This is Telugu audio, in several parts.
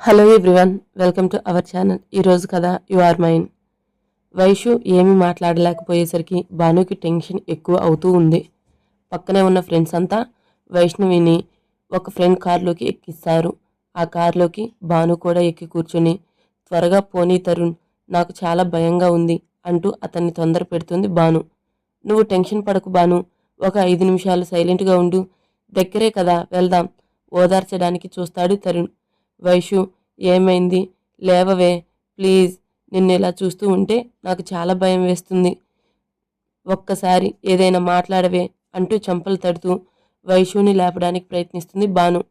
Hello everyone, welcome to our channel. ఈరోజు కథ యు ఆర్ మైన్. వైషు ఏమీ మాట్లాడలేకపోయేసరికి భానుకి టెన్షన్ ఎక్కువ అవుతూ ఉంది. పక్కనే ఉన్న ఫ్రెండ్స్ అంతా వైష్ణవిని ఒక ఫ్రెండ్ కార్లోకి ఎక్కిస్తారు. ఆ కార్లోకి భాను కూడా ఎక్కి కూర్చొని, త్వరగా పోనీ తరుణ్, నాకు చాలా భయంగా ఉంది అంటూ అతన్ని తొందర పెడుతుంది భాను. నువ్వు టెన్షన్ పడకు భాను, ఒక 5 నిమిషాలు సైలెంట్గా ఉండు, దగ్గరే కదా వెళ్దాం, ఓదార్చడానికి చూస్తాడు తరుణ్. వైషు, ఏమైంది, లేవవే ప్లీజ్, నిన్ను ఇలా చూస్తూ ఉంటే నాకు చాలా భయం వేస్తుంది, ఒక్కసారి ఏదైనా మాట్లాడవే అంటూ చెంపలు తడుతూ వైషుని లేపడానికి ప్రయత్నిస్తుంది భాను.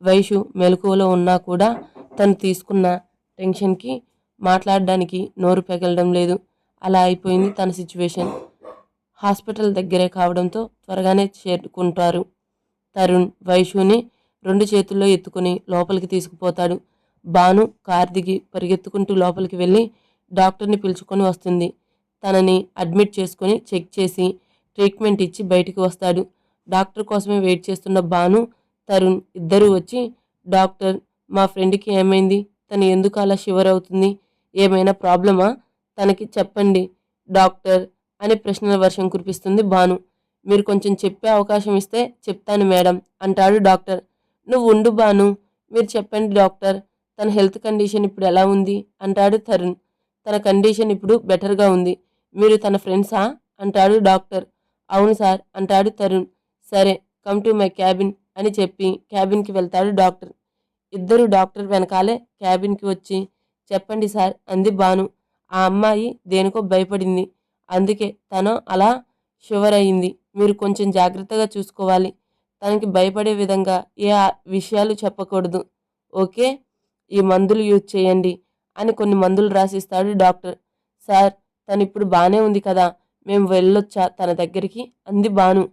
వైషు మెలకువలో ఉన్నా కూడా తను తీసుకున్న టెన్షన్కి మాట్లాడడానికి నోరు పెగలడం లేదు. అలా అయిపోయింది తన సిచ్యువేషన్. హాస్పిటల్ దగ్గరే కావడంతో త్వరగానే చేరుకుంటారు. తరుణ్ వైషుని 2 చేతుల్లో ఎత్తుకుని లోపలికి తీసుకుపోతాడు. భాను కార్ దిగి పరిగెత్తుకుంటూ లోపలికి వెళ్ళి డాక్టర్ని పిలుచుకొని వస్తుంది. తనని అడ్మిట్ చేసుకొని చెక్ చేసి ట్రీట్మెంట్ ఇచ్చి బయటికి వస్తాడు. డాక్టర్ కోసమే వెయిట్ చేస్తున్న భాను, తరుణ్ ఇద్దరూ వచ్చి, డాక్టర్, మా ఫ్రెండ్కి ఏమైంది, తను ఎందుకు అలా షివర్ అవుతుంది, ఏమైనా ప్రాబ్లమా, తనకి చెప్పండి డాక్టర్ అని ప్రశ్నల వర్షం కురిపిస్తుంది భాను. మీరు కొంచెం చెప్పే అవకాశం ఇస్తే చెప్తాను మేడం అంటాడు డాక్టర్. నువ్వు ఉండు భాను, మీరు చెప్పండి డాక్టర్, తన హెల్త్ కండిషన్ ఇప్పుడు ఎలా ఉంది అంటాడు తరుణ్. తన కండిషన్ ఇప్పుడు బెటర్గా ఉంది. మీరు తన ఫ్రెండ్సా అంటాడు డాక్టర్. అవును సార్ అంటాడు తరుణ్. సరే, కమ్ టు మై క్యాబిన్ అని చెప్పి క్యాబిన్కి వెళ్తాడు డాక్టర్. ఇద్దరు డాక్టర్ వెనకాలే క్యాబిన్కి వచ్చి, చెప్పండి సార్ అంది భాను. ఆ అమ్మాయి దేనికో భయపడింది, అందుకే తను అలా షివర్ అయింది. మీరు కొంచెం జాగ్రత్తగా చూసుకోవాలి, తనకి భయపడే విధంగా ఏ విషయాలు చెప్పకూడదు, ఓకే, ఈ మందులు యూజ్ చేయండి అని కొన్ని మందులు రాసిస్తాడు డాక్టర్. సార్, తను ఇప్పుడు బాగానే ఉంది కదా, మేము వెళ్ళొచ్చా తన దగ్గరికి అంది భాను.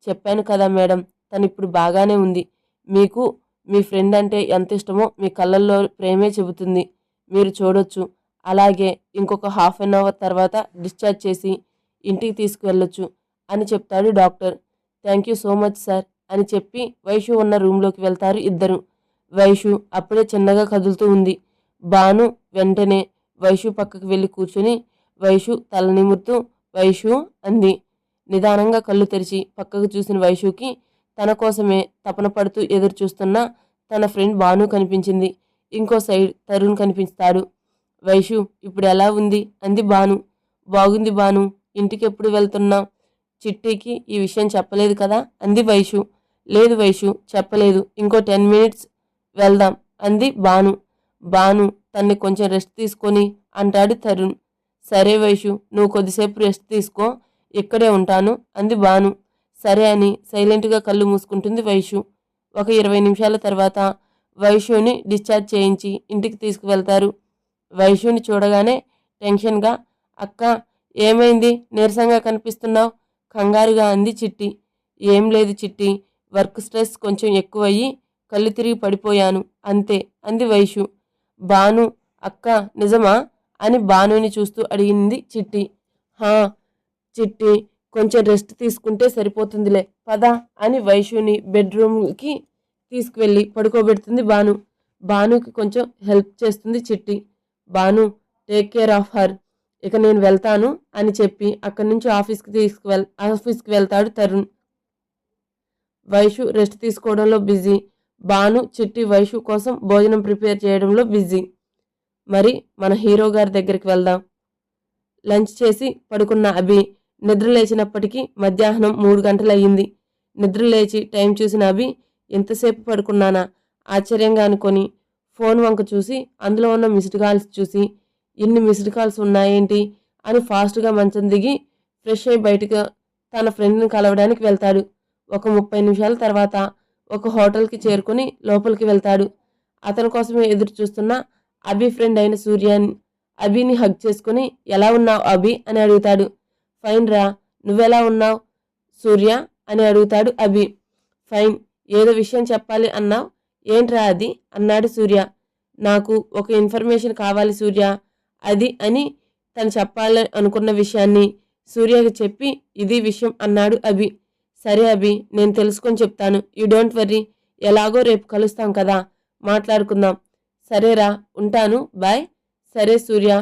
చెప్పాను కదా మేడం, తను ఇప్పుడు బాగానే ఉంది. మీకు మీ ఫ్రెండ్ అంటే ఎంత ఇష్టమో మీ కళ్ళల్లో ప్రేమే చెబుతుంది, మీరు చూడొచ్చు. అలాగే ఇంకొక హాఫ్ అన్ అవర్ తర్వాత డిశ్చార్జ్ చేసి ఇంటికి తీసుకువెళ్ళొచ్చు అని చెప్తాడు doctor. Thank you so much sir అని చెప్పి వైషు ఉన్న రూమ్లోకి వెళ్తారు ఇద్దరు. వైషు అప్పుడే చిన్నగా కదులుతూ ఉంది. భాను వెంటనే వైషు పక్కకు వెళ్ళి కూర్చొని వైషు తల నిమురుతూ వైషు అంది. నిదానంగా కళ్ళు తెరిచి పక్కకు చూసిన వైషుకి తన కోసమే తపన పడుతూ ఎదురు చూస్తున్న తన ఫ్రెండ్ భాను కనిపించింది. ఇంకో సైడ్ తరుణ్ కనిపిస్తాడు. వైషు ఇప్పుడు ఎలా ఉంది అంది భాను. బాగుంది భాను, ఇంటికి ఎప్పుడు వెళ్తున్నావు, చిట్టికి ఈ విషయం చెప్పలేదు కదా అంది వైషు. లేదు వైషు, చెప్పలేదు, ఇంకో 10 మినిట్స్ వెళ్దాం అంది భాను. భాను, తన్ని కొంచెం రెస్ట్ తీసుకొని అంటాడు తరుణ్. సరే వైషు, నువ్వు కొద్దిసేపు రెస్ట్ తీసుకో, ఇక్కడే ఉంటాను అంది భాను. సరే అని సైలెంట్గా కళ్ళు మూసుకుంటుంది వైషు. ఒక 20 నిమిషాల తర్వాత వైషుని డిశ్చార్జ్ చేయించి ఇంటికి తీసుకువెళ్తారు. వైషుని చూడగానే టెన్షన్గా, అక్క ఏమైంది, నీరసంగా కనిపిస్తున్నావు, కంగారుగా అంది చిట్టి. ఏం లేదు చిట్టి, వర్క్ స్ట్రెస్ కొంచెం ఎక్కువయ్యి కళ్ళు తిరిగి పడిపోయాను అంతే అంది వైషు. భాను, అక్క నిజమా అని భానుని చూస్తూ అడిగింది చిట్టి. హా చిట్టి, కొంచెం రెస్ట్ తీసుకుంటే సరిపోతుందిలే, పద అని వైషుని బెడ్రూమ్కి తీసుకువెళ్ళి పడుకోబెడుతుంది భాను. భానుకి కొంచెం హెల్ప్ చేస్తుంది చిట్టి. Bhanu, take care of her, ఇక నేను వెళ్తాను అని చెప్పి అక్కడి నుంచి ఆఫీస్కి వెళ్తాడు తరుణ్. వైషు రెస్ట్ తీసుకోవడంలో బిజీ. భాను, చిట్టి వైషు కోసం భోజనం ప్రిపేర్ చేయడంలో బిజీ. మరి మన హీరో గారి దగ్గరికి వెళ్దాం. లంచ్ చేసి పడుకున్న అభి నిద్ర లేచినప్పటికీ మధ్యాహ్నం 3 గంటలయ్యింది. నిద్ర లేచి టైం చూసిన అభి, ఎంతసేపు పడుకున్నానా ఆశ్చర్యంగా అనుకొని ఫోన్ వంక చూసి అందులో ఉన్న మిస్డ్ కాల్స్ చూసి, ఇన్ని మిస్డ్ కాల్స్ ఉన్నాయేంటి అని ఫాస్ట్గా మంచం దిగి ఫ్రెష్ అయి బయటకు తన ఫ్రెండ్ని కలవడానికి వెళ్తాడు. ఒక 30 నిమిషాల తర్వాత ఒక హోటల్కి చేరుకుని లోపలికి వెళ్తాడు. అతని కోసమే ఎదురు చూస్తున్న అభి ఫ్రెండ్ అయిన సూర్యాని అభిని హగ్ చేసుకుని, ఎలా ఉన్నావు అభి అని అడుగుతాడు. ఫైన్ రా, నువ్వెలా ఉన్నావు సూర్య అని అడుగుతాడు అభి. ఫైన్, ఏదో విషయం చెప్పాలి అన్నావు, ఏంట్రా అది అన్నాడు సూర్య. నాకు ఒక ఇన్ఫర్మేషన్ కావాలి సూర్య, అది అని తను చెప్పాలి అనుకున్న విషయాన్ని సూర్యకి చెప్పి, ఇది విషయం అన్నాడు అభి. సరే అభి, నేను తెలుసుకొని చెప్తాను, యూ డోంట్ వర్రీ, ఎలాగో రేపు కలుస్తాం కదా, మాట్లాడుకుందాం. సరేరా ఉంటాను బాయ్. సరే సూర్య,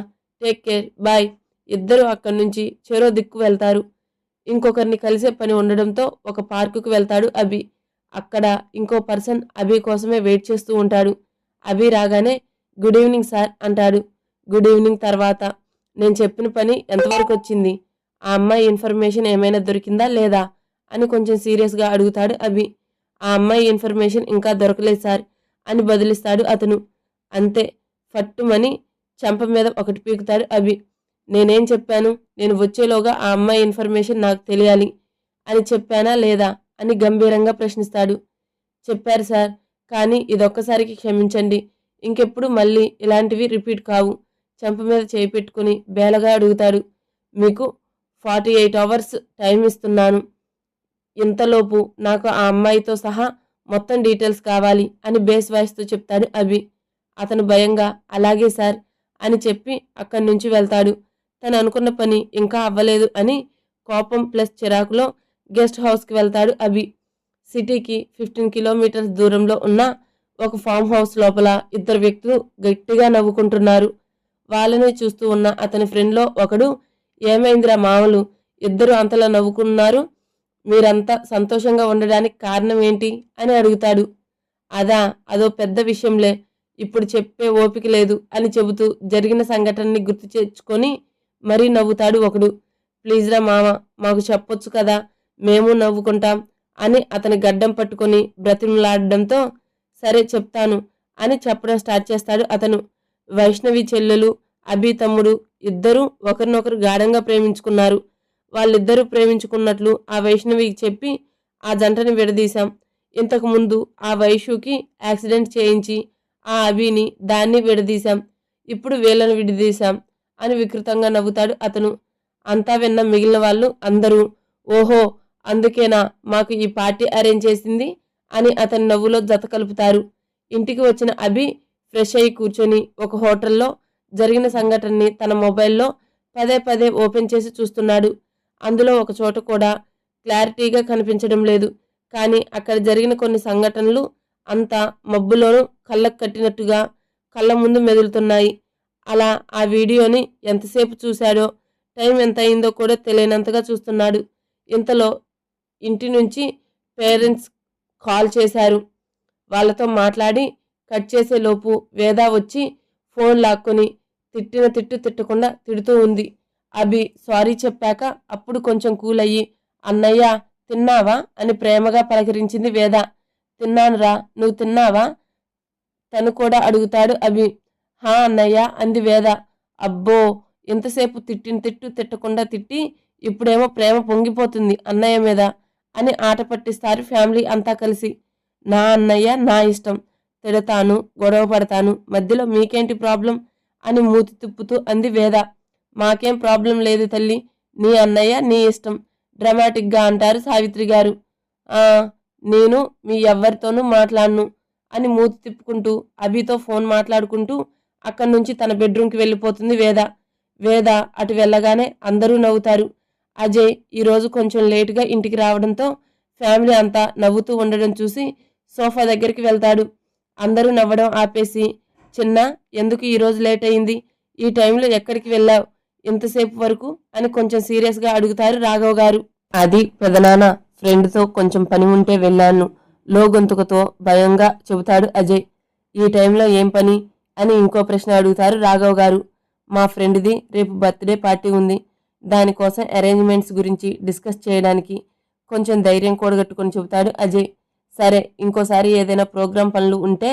టేక్ కేర్ బాయ్. ఇద్దరు అక్కడి నుంచి చెరో దిక్కు వెళ్తారు. ఇంకొకరిని కలిసే పని ఉండడంతో ఒక పార్కుకు వెళ్తాడు అభి. అక్కడ ఇంకో పర్సన్ అభి కోసమే వెయిట్ చేస్తూ ఉంటాడు. అభి రాగానే గుడ్ ఈవినింగ్ సార్ అంటాడు. గుడ్ ఈవినింగ్ తర్వాత నేను చెప్పిన పని ఎంతవరకు వచ్చింది? ఆ అమ్మాయి ఇన్ఫర్మేషన్ ఏమైనా దొరికిందా లేదా అని కొంచెం సీరియస్గా అడుగుతాడు అభి. ఆ అమ్మాయి ఇన్ఫర్మేషన్ ఇంకా దొరకలేదు సార్ అని బదిలిస్తాడు అతను. అంతే, ఫట్టుమని చెంప మీద ఒకటి పీకుతాడు అభి. నేనేం చెప్పాను? నేను వచ్చేలోగా ఆ అమ్మాయి ఇన్ఫర్మేషన్ నాకు తెలియాలి అని చెప్పానా లేదా అని గంభీరంగా ప్రశ్నిస్తాడు. చెప్పారు సార్, కానీ ఇదొక్కసారికి క్షమించండి. ఇంకెప్పుడు మళ్ళీ ఇలాంటివి రిపీట్ కావు. చెంప మీద చేయి పెట్టుకుని బేలగా అడుగుతాడు. మీకు 48 అవర్స్ టైం ఇస్తున్నాను. ఇంతలోపు నాకు ఆ అమ్మాయితో సహా మొత్తం డీటెయిల్స్ కావాలి అని బేస్ వాయిస్తో చెప్తాడు అభి. అతను భయంగా అలాగే సార్ అని చెప్పి అక్కడి నుంచి వెళ్తాడు. తను అనుకున్న పని ఇంకా అవ్వలేదు అని కోపం ప్లస్ చిరాకులో గెస్ట్ హౌస్కి వెళ్తాడు అభి. సిటీకి 15 కిలోమీటర్స్ దూరంలో ఉన్న ఒక ఫామ్ హౌస్ లోపల ఇద్దరు వ్యక్తులు గట్టిగా నవ్వుకుంటున్నారు. వాళ్ళని చూస్తూ ఉన్న అతని ఫ్రెండ్లో ఒకడు, ఏమైందిరా మామూలు, ఇద్దరు అంతలా నవ్వుకున్నారు, మీరంతా సంతోషంగా ఉండడానికి కారణం ఏంటి అని అడుగుతాడు. అదో పెద్ద విషయంలే, ఇప్పుడు చెప్పే ఓపిక లేదు అని చెబుతూ జరిగిన సంఘటనని గుర్తు తెచ్చుకొని మరీ నవ్వుతాడు ఒకడు. ప్లీజ్ రా మామ, మాకు చెప్పొచ్చు కదా, మేము నవ్వుకుంటాం అని అతని గడ్డం పట్టుకొని బ్రతిమలాడడంతో సరే చెప్తాను అని చెప్పడం స్టార్ట్ చేస్తాడు అతను. వైష్ణవి చెల్లెలు, అభి తమ్ముడు ఇద్దరూ ఒకరినొకరు గాఢంగా ప్రేమించుకున్నారు. వాళ్ళిద్దరూ ప్రేమించుకున్నట్లు ఆ వైష్ణవికి చెప్పి ఆ జంటని విడదీశాం. ఇంతకు ముందు ఆ వైషుకి యాక్సిడెంట్ చేయించి ఆ అభిని దాన్ని విడదీశాం. ఇప్పుడు వీళ్ళని విడదీశాం అని వికృతంగా నవ్వుతాడు అతను. అంతా విన్న మిగిలిన వాళ్ళు అందరూ, ఓహో అందుకేనా మాకు ఈ పార్టీ అరేంజ్ చేసింది అని అతని నవ్వులో జత కలుపుతారు. ఇంటికి వచ్చిన అభి ఫ్రెష్ అయ్యి కూర్చొని ఒక హోటల్లో జరిగిన సంఘటనని తన మొబైల్లో పదే పదే ఓపెన్ చేసి చూస్తున్నాడు. అందులో ఒక చోట కూడా క్లారిటీగా కనిపించడం లేదు. కానీ అక్కడ జరిగిన కొన్ని సంఘటనలు అంతా మబ్బులోనూ కళ్ళకు కట్టినట్టుగా కళ్ళ ముందు మెదులుతున్నాయి. అలా ఆ వీడియోని ఎంతసేపు చూశాడో, టైం ఎంత అయిందో కూడా తెలియనంతగా చూస్తున్నాడు. ఇంతలో ఇంటి నుంచి పేరెంట్స్ కాల్ చేశారు. వాళ్ళతో మాట్లాడి కట్ చేసే లోపు వేద వచ్చి ఫోన్ లాక్కొని తిట్టిన తిట్టకుండా తిడుతూ ఉంది. అభి సారీ చెప్పాక అప్పుడు కొంచెం కూల్ అయ్యి, అన్నయ్య తిన్నావా అని ప్రేమగా పలకరించింది వేద. తిన్నానురా, నువ్వు తిన్నావా తను కూడా అడుగుతాడు అభి. హా అన్నయ్య అంది వేద. అబ్బో, ఇంతసేపు తిట్టిన తిట్టకుండా తిట్టి ఇప్పుడేమో ప్రేమ పొంగిపోతుంది అన్నయ్య మీద అని ఆట పట్టిస్తారు ఫ్యామిలీ అంతా కలిసి. నా అన్నయ్య నా ఇష్టం, తిడతాను, గొడవ పడతాను, మధ్యలో మీకేంటి ప్రాబ్లం అని మూతి తిప్పుతూ అంది వేద. మాకేం ప్రాబ్లం లేదు తల్లి, నీ అన్నయ్య నీ ఇష్టం డ్రామాటిక్గా అంటారు సావిత్రి గారు. నేను మీ ఎవ్వరితోనూ మాట్లాడను అని మూతి తిప్పుకుంటూ అభితో ఫోన్ మాట్లాడుకుంటూ అక్కడి నుంచి తన బెడ్రూమ్కి వెళ్ళిపోతుంది వేద. వేద అటు వెళ్ళగానే అందరూ నవ్వుతారు. అజయ్ ఈరోజు కొంచెం లేటుగా ఇంటికి రావడంతో ఫ్యామిలీ అంతా నవ్వుతూ ఉండడం చూసి సోఫా దగ్గరికి వెళ్తాడు. అందరూ నవ్వడం ఆపేసి, చిన్న ఎందుకు ఈరోజు లేట్ అయింది, ఈ టైంలో ఎక్కడికి వెళ్ళావు ఇంతసేపు వరకు అని కొంచెం సీరియస్గా అడుగుతారు రాఘవ్ గారు. అది పెదనాన్న, ఫ్రెండ్తో కొంచెం పని ఉంటే వెళ్ళాను లో గొంతుకతో భయంగా చెబుతాడు అజయ్. ఈ టైంలో ఏం పని అని ఇంకో ప్రశ్న అడుగుతారు రాఘవ్ గారు. మా ఫ్రెండ్ది రేపు బర్త్డే పార్టీ ఉంది, దానికోసం అరేంజ్మెంట్స్ గురించి డిస్కస్ చేయడానికి కొంచెం ధైర్యం కూడగట్టుకొని చెబుతాడు అజయ్. సరే, ఇంకోసారి ఏదైనా ప్రోగ్రాం పనులు ఉంటే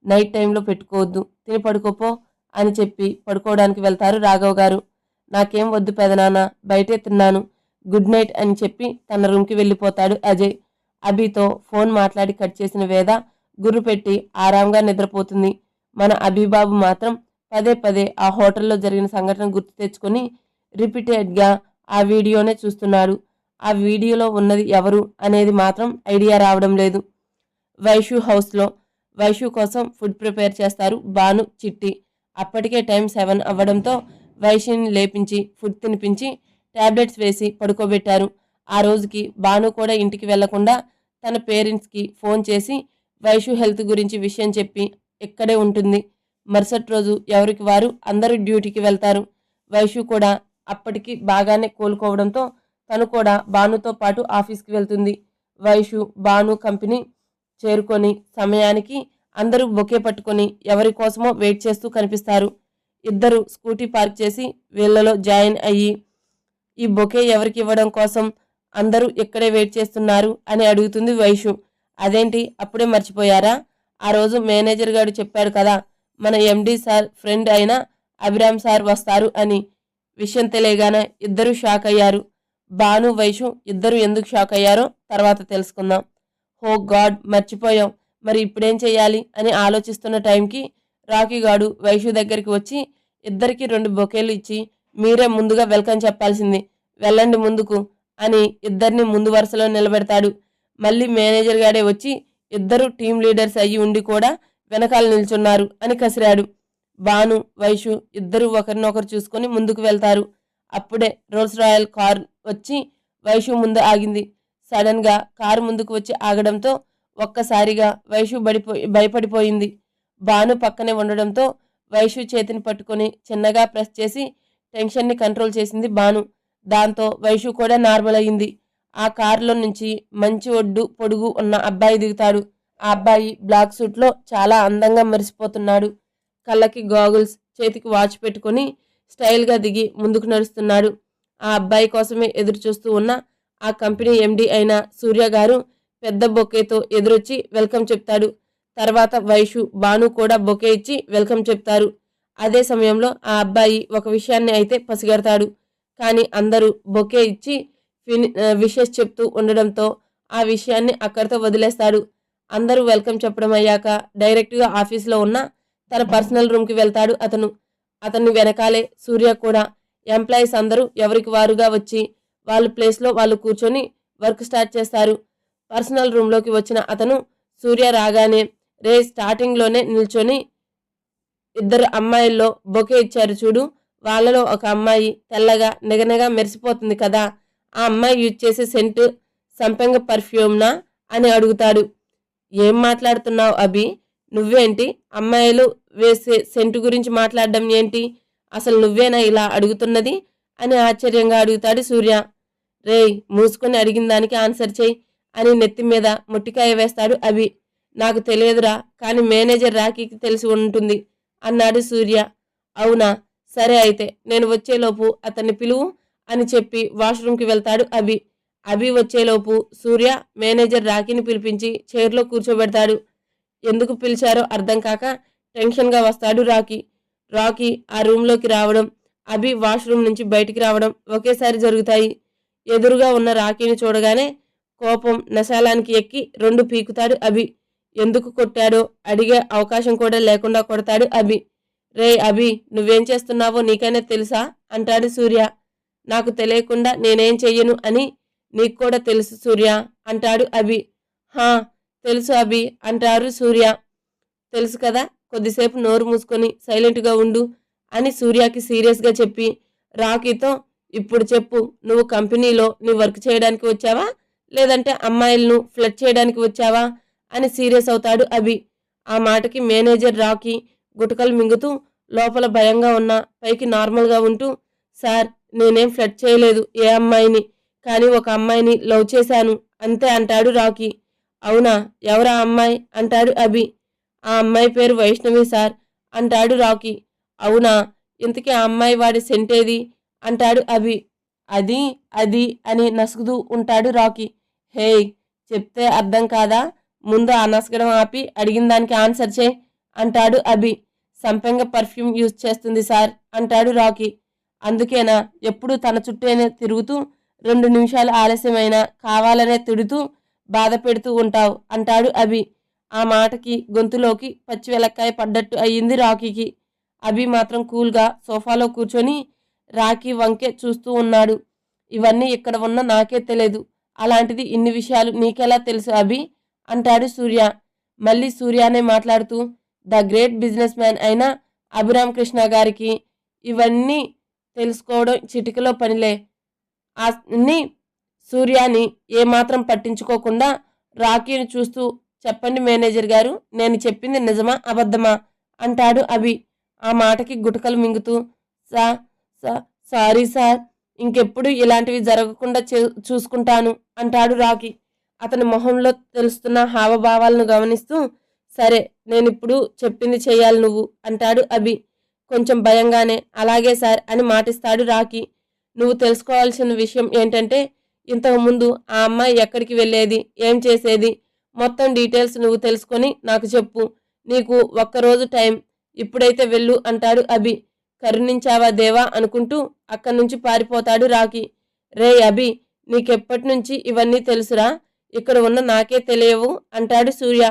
నైట్ టైంలో పెట్టుకోవద్దు, తిని పడుకోపో అని చెప్పి పడుకోవడానికి వెళ్తారు రాఘవ్ గారు. నాకేం వద్దు పెదనాన్న, బయటే తిన్నాను, గుడ్ నైట్ అని చెప్పి తన రూమ్కి వెళ్ళిపోతాడు అజయ్. అభితో ఫోన్ మాట్లాడి కట్ చేసిన వేద గుర్రు పెట్టి ఆరాంగా నిద్రపోతుంది. మన అభిబాబు మాత్రం పదే పదే ఆ హోటల్లో జరిగిన సంఘటన గుర్తు తెచ్చుకొని రిపీటెడ్గా ఆ వీడియోనే చూస్తున్నాడు. ఆ వీడియోలో ఉన్నది ఎవరు అనేది మాత్రం ఐడియా రావడం లేదు. వైషు హౌస్లో వైషు కోసం ఫుడ్ ప్రిపేర్ చేస్తారు భాను, చిట్టి. అప్పటికే టైం 7 అవ్వడంతో వైషుని లేపించి ఫుడ్ తినిపించి టాబ్లెట్స్ వేసి పడుకోబెట్టారు. ఆ రోజుకి భాను కూడా ఇంటికి వెళ్లకుండా తన పేరెంట్స్కి ఫోన్ చేసి వైషు హెల్త్ గురించి విషయం చెప్పి ఇక్కడే ఉంటుంది, మరుసటి రోజు ఎవరికి వారు అందరూ డ్యూటీకి వెళ్తారు. వైషు కూడా అప్పటికి బాగానే కోలుకోవడంతో తను కూడా భానుతో పాటు ఆఫీస్కి వెళ్తుంది. వైషు భాను కంపెనీ చేరుకొని సమయానికి అందరూ బొకే పట్టుకొని ఎవరి కోసమో వెయిట్ చేస్తూ కనిపిస్తారు. ఇద్దరు స్కూటీ పార్క్ చేసి వీళ్ళలో జాయిన్ అయ్యి ఈ బొకే ఎవరికి ఇవ్వడం కోసం అందరూ ఇక్కడే వెయిట్ చేస్తున్నారు అని అడుగుతుంది వైషు. అదేంటి అప్పుడే మర్చిపోయారా? ఆ రోజు మేనేజర్ గారు చెప్పాడు కదా మన ఎండి సార్ ఫ్రెండ్ అయిన అభిరామ్ సార్ వస్తారు అని. విషయం తెలియగానే ఇద్దరు షాక్ అయ్యారు. భాను వైషు ఇద్దరు ఎందుకు షాక్ అయ్యారో తర్వాత తెలుసుకుందాం. హో గాడ్, మర్చిపోయాం, మరి ఇప్పుడేం చెయ్యాలి అని ఆలోచిస్తున్న టైంకి రాకీ గాడు వైషు దగ్గరికి వచ్చి ఇద్దరికి 2 బొకేలు ఇచ్చి మీరే ముందుగా వెల్కమ్ చెప్పాల్సింది, వెళ్ళండి ముందుకు అని ఇద్దరిని ముందు వరుసలో నిలబెడతాడు. మళ్ళీ మేనేజర్ గాడే వచ్చి ఇద్దరు టీం లీడర్స్ అయ్యి ఉండి కూడా వెనకాల నిల్చున్నారు అని కసిరాడు. భాను వైషు ఇద్దరు ఒకరినొకరు చూసుకొని ముందుకు వెళ్తారు. అప్పుడే రోల్స్ రాయల్ కార్ వచ్చి వైషు ముందు ఆగింది. సడన్ గా కారు ముందుకు వచ్చి ఆగడంతో ఒక్కసారిగా వైషు భయపడిపోయింది. భాను పక్కనే ఉండడంతో వైషు చేతిని పట్టుకొని చిన్నగా ప్రెస్ చేసి టెన్షన్ని కంట్రోల్ చేసింది భాను. దాంతో వైషు కూడా నార్మల్ అయ్యింది. ఆ కారులో నుంచి మంచి ఒడ్డు పొడుగు ఉన్న అబ్బాయి దిగుతాడు. ఆ అబ్బాయి బ్లాక్ సూట్లో చాలా అందంగా మెరిసిపోతున్నాడు. కళ్ళకి గాగుల్స్, చేతికి వాచ్ పెట్టుకుని స్టైల్గా దిగి ముందుకు నడుస్తున్నాడు. ఆ అబ్బాయి కోసమే ఎదురు చూస్తూ ఉన్న ఆ కంపెనీ ఎండి అయిన సూర్య గారు పెద్ద బొకేతో ఎదురొచ్చి వెల్కమ్ చెప్తాడు. తర్వాత వైషు భాను కూడా బొకే ఇచ్చి వెల్కమ్ చెప్తారు. అదే సమయంలో ఆ అబ్బాయి ఒక విషయాన్ని అయితే పసిగడతాడు. కానీ అందరూ బొకే ఇచ్చి విషెస్ చెప్తూ ఉండడంతో ఆ విషయాన్ని అక్కడితో వదిలేస్తాడు. అందరూ వెల్కమ్ చెప్పడం అయ్యాక డైరెక్ట్గా ఆఫీస్లో ఉన్న తన పర్సనల్ రూమ్కి వెళ్తాడు అతన్ని వెనకాలే సూర్య కూడా. ఎంప్లాయీస్ అందరూ ఎవరికి వారుగా వచ్చి వాళ్ళ ప్లేస్లో వాళ్ళు కూర్చొని వర్క్ స్టార్ట్ చేస్తారు. పర్సనల్ రూమ్లోకి వచ్చిన అతను సూర్య రాగానే స్టార్టింగ్లోనే నిల్చొని ఇద్దరు అమ్మాయిల్లో బొకే ఇచ్చారు చూడు, వాళ్ళలో ఒక అమ్మాయి తెల్లగా నెగనగా మెరిసిపోతుంది కదా, ఆ అమ్మాయి యూజ్ చేసే సెంటు సంపెంగ పర్ఫ్యూమ్నా అని అడుగుతాడు. ఏం మాట్లాడుతున్నావు అభి, నువ్వేంటి అమ్మాయిలు వేసే సెంటు గురించి మాట్లాడడం ఏంటి, అసలు నువ్వేనా ఇలా అడుగుతున్నది అని ఆశ్చర్యంగా అడుగుతాడు సూర్య. మూసుకొని అడిగిన దానికి ఆన్సర్ చేయి అని నెత్తి మీద ముట్టికాయ వేస్తాడు అభి. నాకు తెలియదురా, కానీ మేనేజర్ రాకీకి తెలిసి ఉంటుంది అన్నాడు సూర్య. అవునా, సరే అయితే నేను వచ్చేలోపు అతన్ని పిలువు అని చెప్పి వాష్రూమ్కి వెళ్తాడు అభి. అభి వచ్చేలోపు సూర్య మేనేజర్ రాకీని పిలిపించి చైర్లో కూర్చోబెడతాడు. ఎందుకు పిలిచారో అర్థం కాక టెన్షన్గా వస్తాడు రాకీ ఆ రూమ్లోకి రావడం, అభి వాష్రూమ్ నుంచి బయటికి రావడం ఒకేసారి జరుగుతాయి. ఎదురుగా ఉన్న రాకీని చూడగానే కోపం నశాలానికి ఎక్కి 2 పీకుతాడు అభి. ఎందుకు కొట్టాడో అడిగే అవకాశం కూడా లేకుండా కొడతాడు అభి. అభి, నువ్వేం చేస్తున్నావో నీకైనా తెలుసా అంటాడు సూర్య. నాకు తెలియకుండా నేనేం చెయ్యను అని నీకు కూడా తెలుసు సూర్య అంటాడు అభి. హా తెలుసు అభి అంటారు సూర్య. తెలుసు కదా, కొద్దిసేపు నోరు మూసుకొని సైలెంట్గా ఉండు అని సూర్యకి సీరియస్గా చెప్పి రాకీతో ఇప్పుడు చెప్పు, నువ్వు కంపెనీలో నీ వర్క్ చేయడానికి వచ్చావా లేదంటే అమ్మాయిలను ఫ్లడ్ చేయడానికి వచ్చావా అని సీరియస్ అవుతాడు అభి. ఆ మాటకి మేనేజర్ రాకీ గుటకలు మింగుతూ లోపల భయంగా ఉన్నా పైకి నార్మల్గా ఉంటూ, సార్ నేనేం ఫ్లడ్ చేయలేదు ఏ అమ్మాయిని, కానీ ఒక అమ్మాయిని లవ్ చేశాను అంతే అంటాడు రాకీ. అవునా, ఎవరా అమ్మాయి అంటాడు అభి. ఆ అమ్మాయి పేరు వైష్ణవి సార్ అంటాడు రాకీ. అవునా, ఇంతకీ ఆ అమ్మాయి వాడి సెంటేది అంటాడు అభి. అది అని నసుగుతూ ఉంటాడు రాకీ. చెప్తే అర్థం కాదా, ముందు ఆ నసగడం ఆపి అడిగిన దానికి ఆన్సర్ చే అంటాడు అభి. సంపెంగ పర్ఫ్యూమ్ యూజ్ చేస్తుంది సార్ అంటాడు రాకీ. అందుకేనా ఎప్పుడు తన చుట్టూనే తిరుగుతూ 2 నిమిషాలు ఆలస్యమైనా కావాలనే తిడుతూ బాధ పెడుతూ ఉంటావు అంటాడు అభి. ఆ మాటకి గొంతులోకి పచ్చి వెలక్కాయ పడ్డట్టు అయ్యింది రాకీకి. అభి మాత్రం కూల్గా సోఫాలో కూర్చొని రాకీ వంకే చూస్తూ ఉన్నాడు. ఇవన్నీ ఇక్కడ ఉన్న నాకే తెలియదు, అలాంటిది ఇన్ని విషయాలు నీకెలా తెలుసు అభి అంటాడు సూర్య. మళ్ళీ సూర్యనే మాట్లాడుతూ ద గ్రేట్ బిజినెస్ మ్యాన్ అయిన అభిరామ్ కృష్ణ గారికి ఇవన్నీ తెలుసుకోవడం చిటికలో పనిలే అని సూర్యాని ఏమాత్రం పట్టించుకోకుండా రాకీని చూస్తూ చెప్పండి మేనేజర్ గారు, నేను చెప్పింది నిజమా అబద్ధమా అంటాడు అభి. ఆ మాటకి గుటకలు మింగుతూ సా సారీ సార్, ఇంకెప్పుడు ఇలాంటివి జరగకుండా చూసుకుంటాను అంటాడు రాకీ అతని మొహంలో తెలుస్తున్న హావభావాలను గమనిస్తూ. సరే, నేనిప్పుడు చెప్పింది చెయ్యాలి నువ్వు అంటాడు అభి కొంచెం భయంగానే. అలాగే సార్ అని మాటిస్తాడు రాకీ. నువ్వు తెలుసుకోవాల్సిన విషయం ఏంటంటే, ఇంతకుముందు ఆ అమ్మాయి ఎక్కడికి వెళ్ళేది, ఏం చేసేది, మొత్తం డీటెయిల్స్ నువ్వు తెలుసుకొని నాకు చెప్పు. నీకు ఒక్కరోజు టైం, ఇప్పుడైతే వెళ్ళు అంటాడు అభి. కరుణించావా దేవా అనుకుంటూ అక్కడి నుంచి పారిపోతాడు రాకీ. రే అభి, నీకెప్పటి నుంచి ఇవన్నీ తెలుసురా? ఇక్కడ ఉన్న నాకే తెలియవు అంటాడు సూర్య.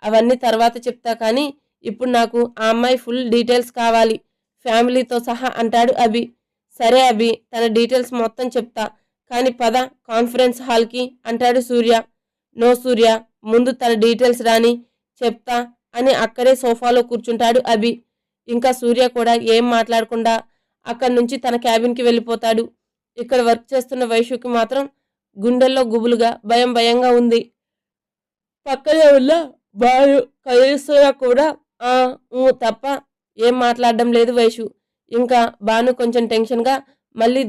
అవన్నీ తర్వాత చెప్తా, కానీ ఇప్పుడు నాకు ఆ అమ్మాయి ఫుల్ డీటెయిల్స్ కావాలి, ఫ్యామిలీతో సహా అంటాడు అభి. సరే అభి, తన డీటెయిల్స్ మొత్తం చెప్తా, కానీ పద కాన్ఫరెన్స్ హాల్కి అంటాడు సూర్య. నో సూర్య, ముందు తన డీటెయిల్స్ రాని చెప్తా అని అక్కడే సోఫాలో కూర్చుంటాడు అభి. ఇంకా సూర్య కూడా ఏం మాట్లాడకుండా అక్కడి నుంచి తన క్యాబిన్కి వెళ్ళిపోతాడు. ఇక్కడ వర్క్ చేస్తున్న వైషుకి మాత్రం గుండెల్లో గుబులుగా భయంగా ఉంది. పక్కనే ఉన్న బాలు కదిలిస్తున్నా కూడా తప్ప ఏం మాట్లాడడం లేదు వైషు. ఇంకా బాను కొంచెం టెన్షన్గా మళ్ళీ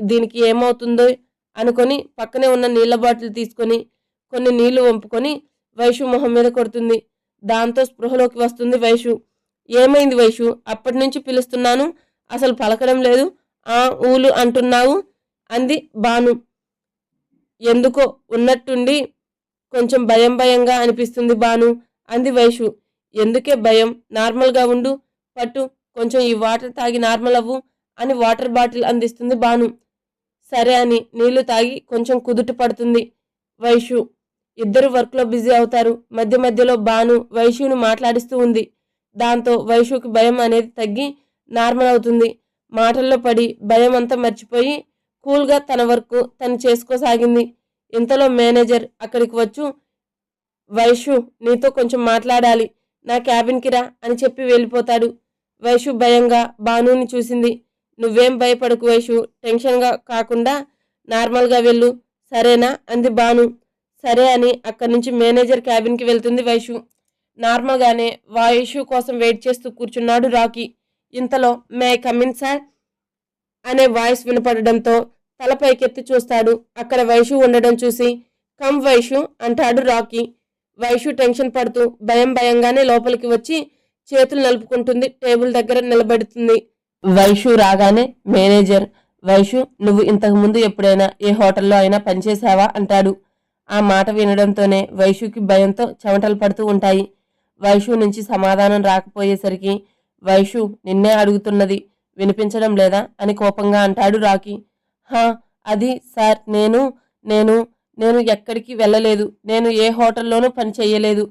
దీనికి ఏమవుతుందో అనుకొని పక్కనే ఉన్న నీళ్ల బాటిల్ తీసుకొని కొన్ని నీళ్లు వంపుకొని వైషు మొహం మీద కొడుతుంది. దాంతో స్పృహలోకి వస్తుంది వైషు. ఏమైంది వైషు? అప్పటి నుంచి పిలుస్తున్నాను, అసలు పలకడం లేదు, ఊలు అంటున్నావు అంది బాను. ఎందుకో ఉన్నట్టుండి కొంచెం భయంగా అనిపిస్తుంది బాను అంది వైషు. ఎందుకే భయం? నార్మల్గా ఉండు, పట్టు, కొంచెం ఈ వాటర్ తాగి నార్మల్ అవ్వు అని వాటర్ బాటిల్ అందిస్తుంది బాను. సరే అని నీళ్లు తాగి కొంచెం కుదుట పడుతుంది వైషు. ఇద్దరు వర్క్లో బిజీ అవుతారు. మధ్యలో బాను వైషుని మాట్లాడిస్తూ ఉంది. దాంతో వైషుకి భయం అనేది తగ్గి నార్మల్ అవుతుంది. మాటల్లో పడి భయం అంతా మర్చిపోయి కూల్గా తన వర్క్ తను చేసుకోసాగింది. ఇంతలో మేనేజర్ అక్కడికి వచ్చు, వైషు నీతో కొంచెం మాట్లాడాలి, నా క్యాబిన్కి రా అని చెప్పి వెళ్ళిపోతాడు. వైషు భయంగా బానుని చూసింది. నువ్వేం భయపడకు వైషు, టెన్షన్గా కాకుండా నార్మల్గా వెళ్ళు, సరేనా అంది బాను. సరే అని అక్కడి నుంచి మేనేజర్ క్యాబిన్కి వెళ్తుంది వైషు. నార్మల్గానే వైషు కోసం వెయిట్ చేస్తూ కూర్చున్నాడు రాకీ. ఇంతలో may I come in sir అనే వాయిస్ వినపడడంతో తల పైకెత్తి చూస్తాడు. అక్కడ వైషు ఉండడం చూసి కమ్ వైషు అంటాడు రాకీ. వైషు టెన్షన్ పడుతూ భయంగానే లోపలికి వచ్చి చేతులు నలుపుకుంటుంది. టేబుల్ దగ్గర నిలబడుతుంది. వైషు రాగానే మేనేజర్, వైషు నువ్వు ఇంతకు ముందు ఎప్పుడైనా ఏ హోటల్లో అయినా పనిచేసావా అంటాడు. ఆ మాట వినడంతోనే వైషుకి భయంతో చెమటలు పడుతూ ఉంటాయి. వైషు నుంచి సమాధానం రాకపోయేసరికి వైషు నిన్నే అడుగుతున్నది, వినిపించడం లేదా అని కోపంగా అంటాడు రాకీ. అది సార్, నేను ఎక్కడికి వెళ్ళలేదు, నేను ఏ హోటల్లోనూ పని చెయ్యలేదు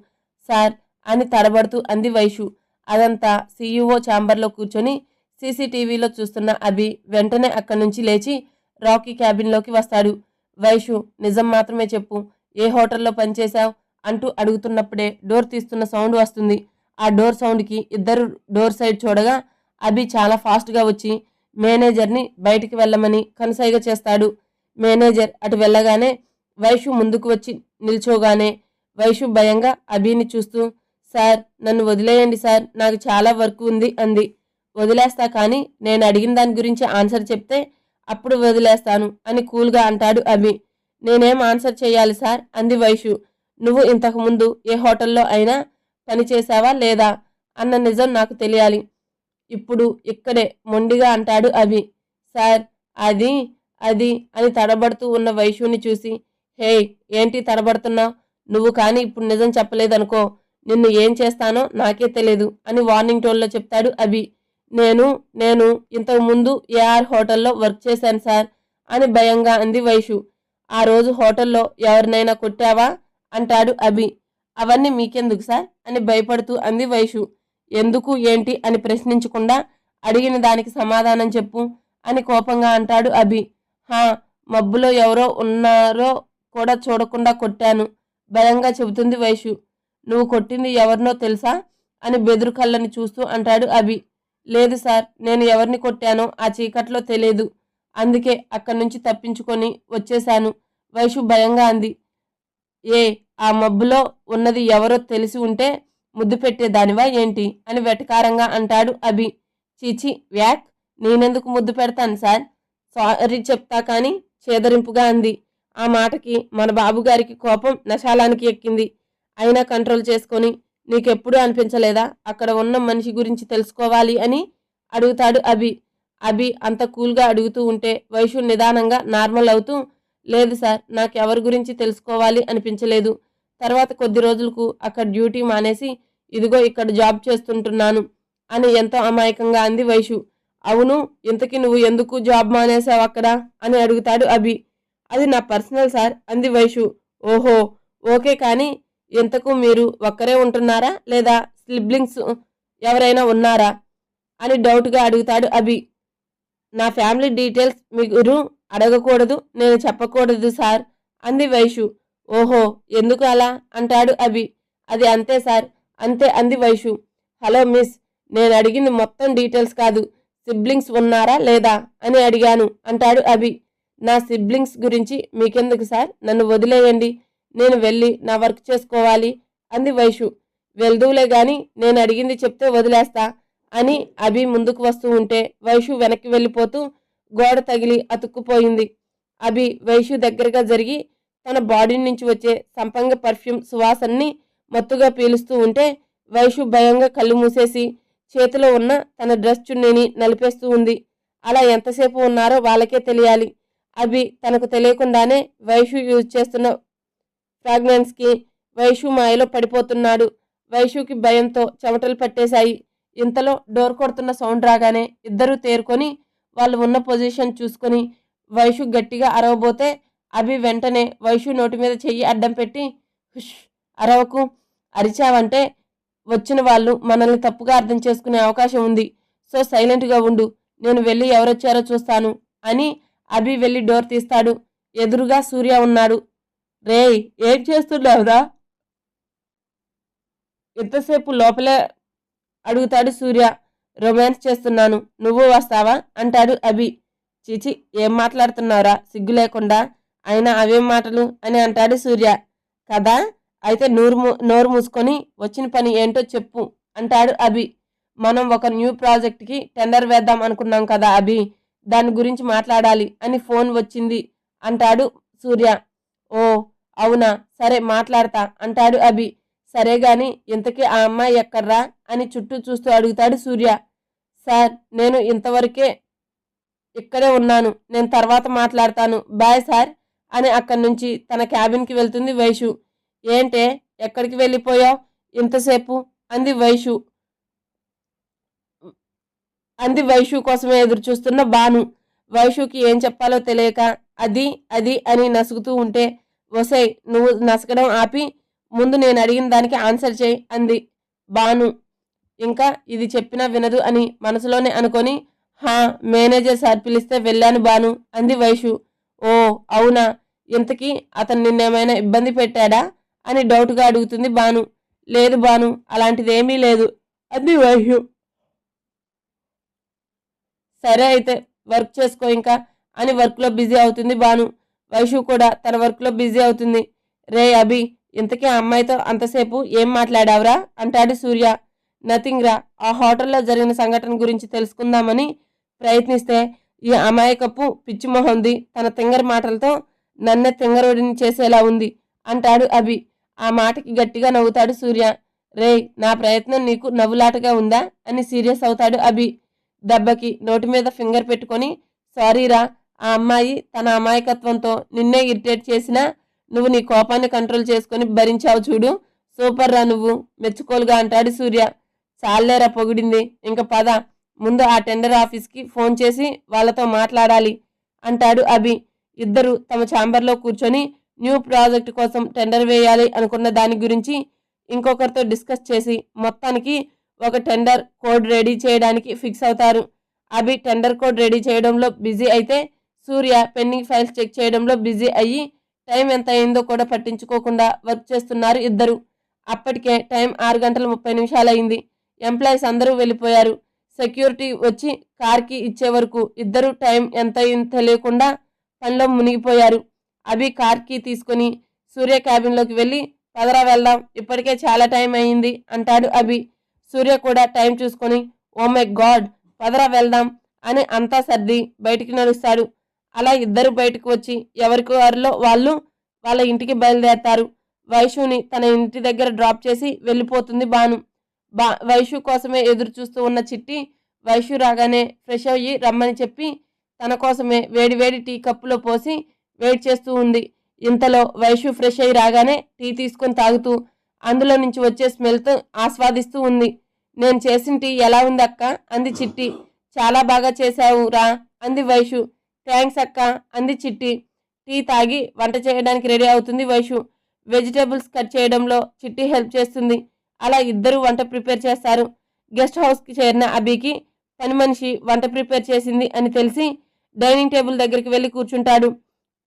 సార్ అని తడబడుతూ అంది వైషు. అదంతా సీఈఓ ఛాంబర్లో కూర్చొని సీసీటీవీలో చూస్తున్న అభి వెంటనే అక్కడి నుంచి లేచి రాకీ క్యాబిన్లోకి వస్తాడు. వైషు నిజం మాత్రమే చెప్పు, ఏ హోటల్లో పనిచేశావు అంటూ అడుగుతున్నప్పుడే డోర్ తీస్తున్న సౌండ్ వస్తుంది. ఆ డోర్ సౌండ్కి ఇద్దరు డోర్ సైడ్ చూడగా అభి చాలా ఫాస్ట్గా వచ్చి మేనేజర్ని బయటికి వెళ్ళమని కనుసైగ చేస్తాడు. మేనేజర్ అటు వెళ్ళగానే వైషు ముందుకు వచ్చి నిల్చోగానే వైషు భయంగా అభిని చూస్తూ, సార్ నన్ను వదిలేయండి సార్, నాకు చాలా వర్క్ ఉంది అంది. వదిలేస్తా, కానీ నేను అడిగిన దాని గురించి ఆన్సర్ చెప్తే అప్పుడు వదిలేస్తాను అని కూల్గా అంటాడు అభి. నేనేం ఆన్సర్ చేయాలి సార్ అంది వైషు. నువ్వు ఇంతకుముందు ఏ హోటల్లో అయినా పని చేశావా లేదా అన్న నిజం నాకు తెలియాలి, ఇప్పుడు ఇక్కడే మొండిగా అంటాడు అభి. సార్ అది అని తడబడుతూ ఉన్న వైషుని చూసి, హే ఏంటి తడబడుతున్నావు, నువ్వు కానీ ఇప్పుడు నిజం చెప్పలేదనుకో నిన్ను ఏం చేస్తానో నాకే తెలియదు అని వార్నింగ్ టోన్లో చెప్తాడు అభి. నేను ఇంతకుముందు ఏఆర్ హోటల్లో వర్క్ చేశాను సార్ అని భయంగా అంది వైషు. ఆ రోజు హోటల్లో ఎవరినైనా కొట్టావా అంటాడు అభి. అవన్నీ మీకెందుకు సార్ అని భయపడుతూ అంది వైషు. ఎందుకు ఏంటి అని ప్రశ్నించకుండా అడిగిన దానికి సమాధానం చెప్పు అని కోపంగా అంటాడు అభి. మబ్బులో ఎవరో ఉన్నారో కూడా చూడకుండా కొట్టాను భయంగా చెబుతుంది వైషు. నువ్వు కొట్టింది ఎవరినో తెలుసా అని బెదురు కళ్ళని చూస్తూ అంటాడు అభి. లేదు సార్, నేను ఎవరిని కొట్టానో ఆ చీకట్లో తెలియదు, అందుకే అక్కడి నుంచి తప్పించుకొని వచ్చేశాను వైషు భయంగా అంది. ఆ మబ్బులో ఉన్నది ఎవరో తెలిసి ఉంటే ముద్దు పెట్టేదానివా ఏంటి అని వెటకారంగా అంటాడు అభి. చీచి వ్యాక్, నేనెందుకు ముద్దు పెడతాను సార్, సారీ చెప్తా కానీ చేదరింపుగా అంది. ఆ మాటకి మన బాబుగారికి కోపం నశాలానికి ఎక్కింది. అయినా కంట్రోల్ చేసుకొని, నీకెప్పుడూ అనిపించలేదా అక్కడ ఉన్న మనిషి గురించి తెలుసుకోవాలి అని అడుగుతాడు అభి. అభి అంత కూల్గా అడుగుతూ ఉంటే వైషు నిదానంగా నార్మల్ అవుతూ, లేదు సార్, నాకెవరి గురించి తెలుసుకోవాలి అనిపించలేదు. తర్వాత కొద్ది రోజులకు అక్కడ డ్యూటీ మానేసి ఇదిగో ఇక్కడ జాబ్ చేస్తుంటున్నాను అని ఎంతో అమాయకంగా అంది వైషు. అవును, ఇంతకీ నువ్వు ఎందుకు జాబ్ మానేశావు అక్కడ అని అడుగుతాడు అభి. అది నా పర్సనల్ సార్ అంది వైషు. ఓహో, ఓకే, కానీ ఇంతకు మీరు ఒక్కరే ఉంటున్నారా లేదా సిబ్లింగ్స్ ఎవరైనా ఉన్నారా అని డౌట్గా అడుగుతాడు అభి. నా ఫ్యామిలీ డీటెయిల్స్ మీరు అడగకూడదు, నేను చెప్పకూడదు సార్ అంది వైషు. ఓహో, ఎందుకు అలా అంటాడు అభి. అది అంతే సార్, అంతే అంది వైషు. హలో మిస్, నేను అడిగింది మొత్తం డీటెయిల్స్ కాదు, సిబ్లింగ్స్ ఉన్నారా లేదా అని అడిగాను అంటాడు అభి. నా సిబ్లింగ్స్ గురించి మీకెందుకు సార్, నన్ను వదిలేయండి, నేను వెళ్ళి నా వర్క్ చేసుకోవాలి అంది వైషు. వెళ్దూలే గాని నేను అడిగింది చెప్తే వదిలేస్తా అని అభి ముందుకు వస్తూ ఉంటే వైషు వెనక్కి వెళ్ళిపోతూ గోడ తగిలి అతుక్కుపోయింది. అభి వైషు దగ్గరగా జరిగి తన బాడీ నుంచి వచ్చే సంపంగ పర్ఫ్యూమ్ సువాసనని మత్తుగా పీలుస్తూ ఉంటే వైషు భయంగా కళ్ళు మూసేసి చేతిలో ఉన్న తన డ్రెస్ చున్నీని నలిపేస్తూ ఉంది. అలా ఎంతసేపు ఉన్నారో వాళ్ళకే తెలియాలి. అభి తనకు తెలియకుండానే వైషు యూజ్ చేస్తున్న ఫ్రాగ్రెన్స్కి వైషు మాయలో పడిపోతున్నాడు. వైషుకి భయంతో చెమటలు పట్టేశాయి. ఇంతలో డోర్ కొడుతున్న సౌండ్ రాగానే ఇద్దరూ తేరుకొని వాళ్ళు ఉన్న పొజిషన్ చూసుకొని వైషు గట్టిగా అరవబోతే అభి వెంటనే వైషు నోటి మీద చెయ్యి అడ్డం పెట్టి, హుష్, అరవకు, అరిచావంటే వచ్చిన వాళ్ళు మనల్ని తప్పుగా అర్థం చేసుకునే అవకాశం ఉంది, సో సైలెంట్గా ఉండు, నేను వెళ్ళి ఎవరొచ్చారో చూస్తాను అని అభి వెళ్ళి డోర్ తీస్తాడు. ఎదురుగా సూర్య ఉన్నాడు. రేయ్, ఏం చేస్తున్నావురా ఎంతసేపు లోపలే అడుగుతాడు సూర్య. రొమాన్స్ చేస్తున్నాను, నువ్వు వస్తావా అంటాడు అభి. చీచి, ఏం మాట్లాడుతున్నావురా సిగ్గు లేకుండా, అయినా అవేం మాటలు అని అంటాడు సూర్య. కదా, అయితే నోరు మూసుకొని వచ్చిన పని ఏంటో చెప్పు అంటాడు అభి. మనం ఒక న్యూ ప్రాజెక్ట్కి టెండర్ వేద్దాం అనుకున్నాం కదా అభి, దాని గురించి మాట్లాడాలి అని ఫోన్ వచ్చింది అంటాడు సూర్య. ఓ అవునా, సరే మాట్లాడతా అంటాడు అభి. సరే గాని ఇంతకీ ఆ అమ్మాయి ఎక్కడ్రా అని చుట్టూ చూస్తూ అడుగుతాడు సూర్య. సార్, నేను ఇంతవరకే ఇక్కడే ఉన్నాను, నేను తర్వాత మాట్లాడతాను, బాయ్ సార్ అని అక్కడి నుంచి తన క్యాబిన్కి వెళ్తుంది వైషు. ఏంటే, ఎక్కడికి వెళ్ళిపోయావు ఇంతసేపు అంది వైషు కోసమే ఎదురు చూస్తున్న బాను. వైషుకి ఏం చెప్పాలో తెలియక అది అది అని నసుగుతూ ఉంటే, ఒసై, నువ్వు నసగడం ఆపి ముందు నేను అడిగిన దానికి ఆన్సర్ చేయి అంది బాను. ఇంకా ఇది చెప్పినా వినదు అని మనసులోనే అనుకొని, హా, మేనేజర్ సార్ పిలిస్తే వెళ్ళాను బాను అంది వైషు. ఓ అవునా, ఇంతకీ అతను నిన్నేమైనా ఇబ్బంది పెట్టాడా అని డౌట్గా అడుగుతుంది బాను. లేదు బాను, అలాంటిదేమీ లేదు అంది వైషు. సరే అయితే వర్క్ చేసుకో ఇంకా అని వర్క్లో బిజీ అవుతుంది బాను. వైషు కూడా తన వర్క్లో బిజీ అవుతుంది. రే అభి, ఇంతకీ ఆ అమ్మాయితో అంతసేపు ఏం మాట్లాడావురా అంటాడు సూర్య. నథింగ్ రా, ఆ హోటల్లో జరిగిన సంఘటన గురించి తెలుసుకుందామని ప్రయత్నిస్తే ఈ అమాయకపు పిచ్చిమొహంది తన తింగర మాటలతో నన్నే తింగరుడిని చేసేలా ఉంది అంటాడు అభి. ఆ మాటకి గట్టిగా నవ్వుతాడు సూర్య. రే, నా ప్రయత్నం నీకు నవ్వులాటగా ఉందా అని సీరియస్ అవుతాడు అభి. దెబ్బకి నోటి మీద ఫింగర్ పెట్టుకొని, సారీరా, ఆ అమ్మాయి తన అమాయకత్వంతో నిన్నే ఇరిటేట్ చేసినా నువ్వు నీ కోపాన్ని కంట్రోల్ చేసుకొని భరించావు చూడు, సూపర్ రా నువ్వు, మెచ్చుకోలుగా అంటాడు సూర్య. చాలేరా పొగిడింది, ఇంక పద, ముందు ఆ టెండర్ ఆఫీస్కి ఫోన్ చేసి వాళ్ళతో మాట్లాడాలి అంటాడు అభి. ఇద్దరు తమ ఛాంబర్లో కూర్చొని న్యూ ప్రాజెక్ట్ కోసం టెండర్ వేయాలి అనుకున్న దాని గురించి ఇంకొకరితో డిస్కస్ చేసి మొత్తానికి ఒక టెండర్ కోడ్ రెడీ చేయడానికి ఫిక్స్ అవుతారు. అభి టెండర్ కోడ్ రెడీ చేయడంలో బిజీ అయితే సూర్య పెండింగ్ ఫైల్స్ చెక్ చేయడంలో బిజీ అయ్యి టైం ఎంత అయిందో కూడా పట్టించుకోకుండా వర్క్ చేస్తున్నారు ఇద్దరు. అప్పటికే టైం 6:30 అయింది. ఎంప్లాయీస్ అందరూ వెళ్ళిపోయారు. సెక్యూరిటీ వచ్చి కార్కి ఇచ్చే వరకు ఇద్దరు టైం ఎంత అయిందో తెలియకుండా పనిలో మునిగిపోయారు. అభి కార్కి తీసుకుని సూర్య క్యాబిన్లోకి వెళ్ళి పదరా వెళ్దాం, ఇప్పటికే చాలా టైం అయింది అంటాడు అభి. సూర్య కూడా టైం చూసుకొని ఓ మై గాడ్ పదరా వెళ్దాం అని అంతా సర్ది బయటికి నడుస్తాడు. అలా ఇద్దరు బయటకు వచ్చి ఎవరికి వారిలో వాళ్ళు వాళ్ళ ఇంటికి బయలుదేరతారు. వైషుని తన ఇంటి దగ్గర డ్రాప్ చేసి వెళ్ళిపోతుంది భాను. వైషు కోసమే ఎదురు చూస్తూ ఉన్న చిట్టి వైషు రాగానే ఫ్రెష్ అయ్యి రమ్మని చెప్పి తన కోసమే వేడి వేడి టీ కప్పులో పోసి వెయిట్ చేస్తూ ఉంది. ఇంతలో వైషు ఫ్రెష్ అయ్యి రాగానే టీ తీసుకొని తాగుతూ అందులో నుంచి వచ్చే స్మెల్తో ఆస్వాదిస్తూ ఉంది. నేను చేసిన టీ ఎలా ఉంది అక్క అంది చిట్టి. చాలా బాగా చేశావు రా అంది వైషు. థ్యాంక్స్ అక్క అంది చిట్టి. టీ తాగి వంట చేయడానికి రెడీ అవుతుంది వైషు. వెజిటేబుల్స్ కట్ చేయడంలో చిట్టి హెల్ప్ చేస్తుంది. అలా ఇద్దరు వంట ప్రిపేర్ చేస్తారు. గెస్ట్ హౌస్కి చేరిన అభికి పని మనిషి వంట ప్రిపేర్ చేసింది అని తెలిసి డైనింగ్ టేబుల్ దగ్గరికి వెళ్ళి కూర్చుంటాడు.